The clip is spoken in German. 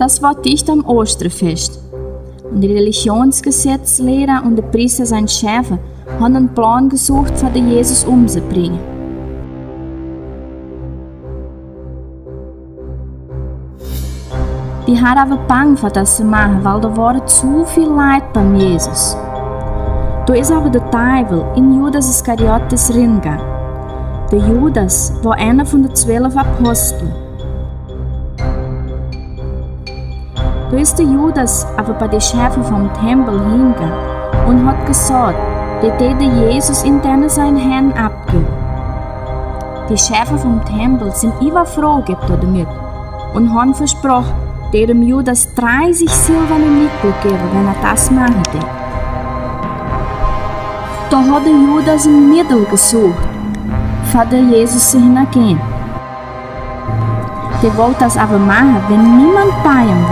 Das war dicht am Osterfest. Und die Religionsgesetzlehrer und der Priester sein Schäfer haben einen Plan gesucht, für den Jesus umzubringen. Die haben aber Bang für das zu machen, weil da waren zu viel Leid beim Jesus. Da ist aber der Teufel in Judas Iskariot reingegangen. Der Judas war einer von den 12 Aposteln. Da ist der Judas aber bei den Schäfern vom Tempel hingegangen und hat gesagt, der täte Jesus in denen seinen Händen abgeben. Die Schäfer vom Tempel sind überfroh damit und haben versprochen, dem Judas 30 silberne Nickel geben, wenn er das machen würde. Da hat der Judas ein Mittel gesucht, für den Jesus zu hingehen. Der wollte das aber machen, wenn niemand bei ihm